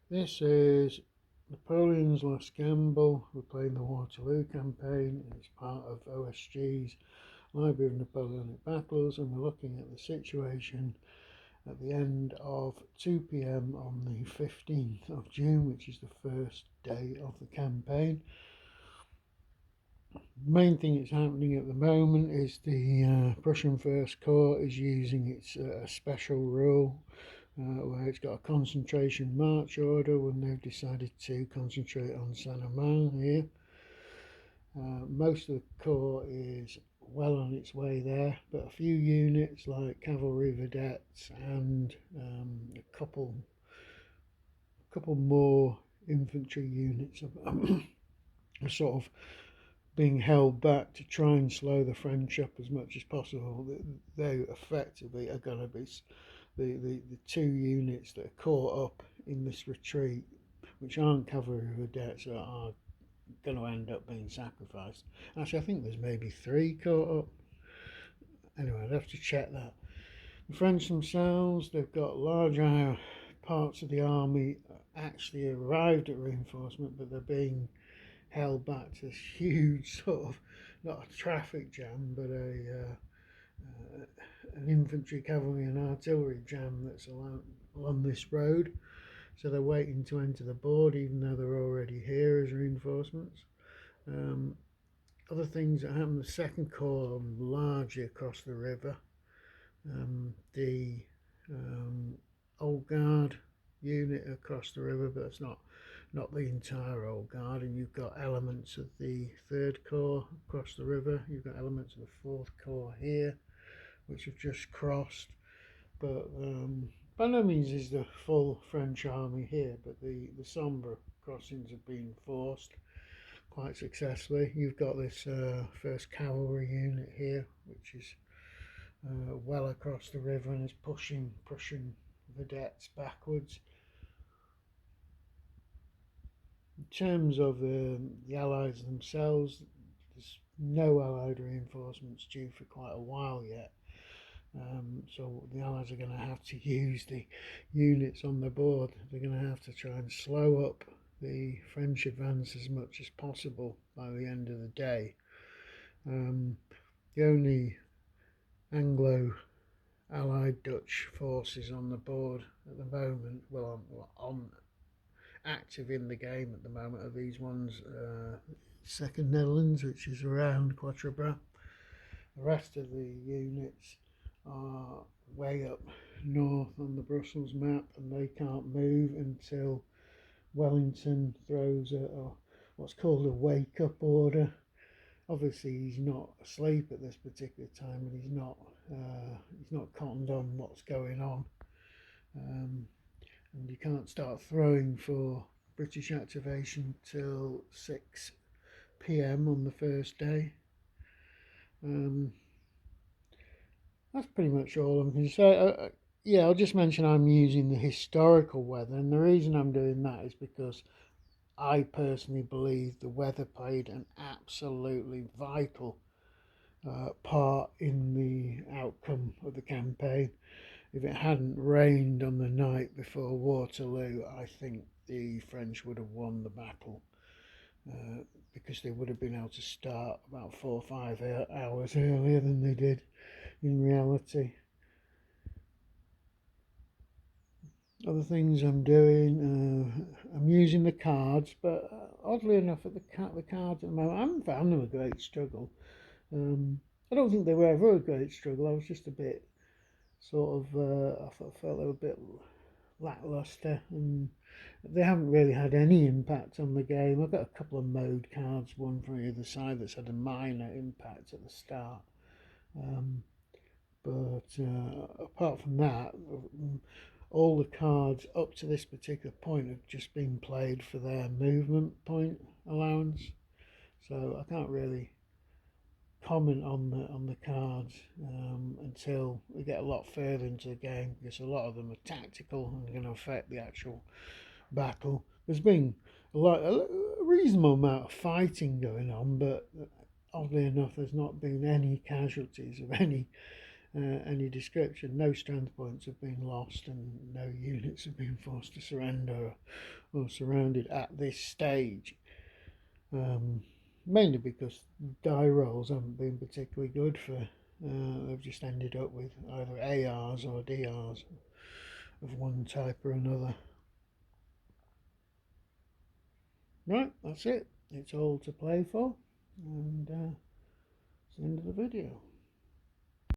This is Napoleon's Last Gamble. We're playing the Waterloo campaign. It's part of OSG's Library of Napoleonic Battles, and we're looking at the situation at the end of 2 p.m. on the 15th of June, which is the first day of the campaign. The main thing that's happening at the moment is the Prussian First Corps is using its special rule where it's got a concentration march order when they've decided to concentrate on Saint-Amand here. Most of the corps is well on its way there, but a few units like cavalry vedettes and a couple more infantry units are sort of being held back to try and slow the French up as much as possible. They effectively are going to be the two units that are caught up in this retreat, which aren't cavalry vedettes, are going to end up being sacrificed. Actually, I think there's maybe three caught up. Anyway, I'd have to check that. The French themselves, they've got large parts of the army actually arrived at reinforcement, but they're being held back to this huge sort of, not a traffic jam, but an infantry, cavalry and artillery jam that's along this road. So they're waiting to enter the board even though they're already here as reinforcements. Other things that happen, the Second Corps largely across the river. The Old Guard unit across the river, but it's not the entire Old Guard, and you've got elements of the Third Corps across the river. You've got elements of the Fourth Corps here, which have just crossed, but by no means is the full French army here, but the Sambre crossings have been forced quite successfully. You've got this first cavalry unit here, which is well across the river and is pushing Prussian vedettes backwards. In terms of the Allies themselves, there's no Allied reinforcements due for quite a while yet. So the Allies are going to have to use the units on the board. They're going to have to try and slow up the French advance as much as possible by the end of the day. The only Anglo-Allied Dutch forces on the board at the moment, well, on active in the game at the moment, are these ones, Second Netherlands, which is around Quatre Bras. The rest of the units are way up north on the Brussels map, and they can't move until Wellington throws what's called a wake-up order. Obviously, he's not asleep at this particular time, and he's not cottoned on what's going on, and you can't start throwing for British activation till 6 p.m. on the first day. That's pretty much all I'm going to say. Yeah, I'll just mention I'm using the historical weather, and the reason I'm doing that is because I personally believe the weather played an absolutely vital part in the outcome of the campaign. If it hadn't rained on the night before Waterloo, I think the French would have won the battle, because they would have been able to start about 4 or 5 hours earlier than they did in reality. Other things I'm doing, I'm using the cards, but oddly enough, at the cards at the moment, I haven't found them a great struggle. I don't think they were ever a great struggle. I was just a bit sort of, I felt they were a bit lackluster, and they haven't really had any impact on the game. I've got a couple of mode cards, one from either side, that's had a minor impact at the start. But apart from that, all the cards up to this particular point have just been played for their movement point allowance. So I can't really comment on the cards until we get a lot further into the game, because a lot of them are tactical and going to affect the actual battle. There's been a reasonable amount of fighting going on, but oddly enough, there's not been any casualties of any any description. No strength points have been lost and no units have been forced to surrender or surrounded at this stage. Mainly because die rolls haven't been particularly good for, they've just ended up with either ARs or DRs of one type or another. Right, that's it. It's all to play for, and it's the end of the video.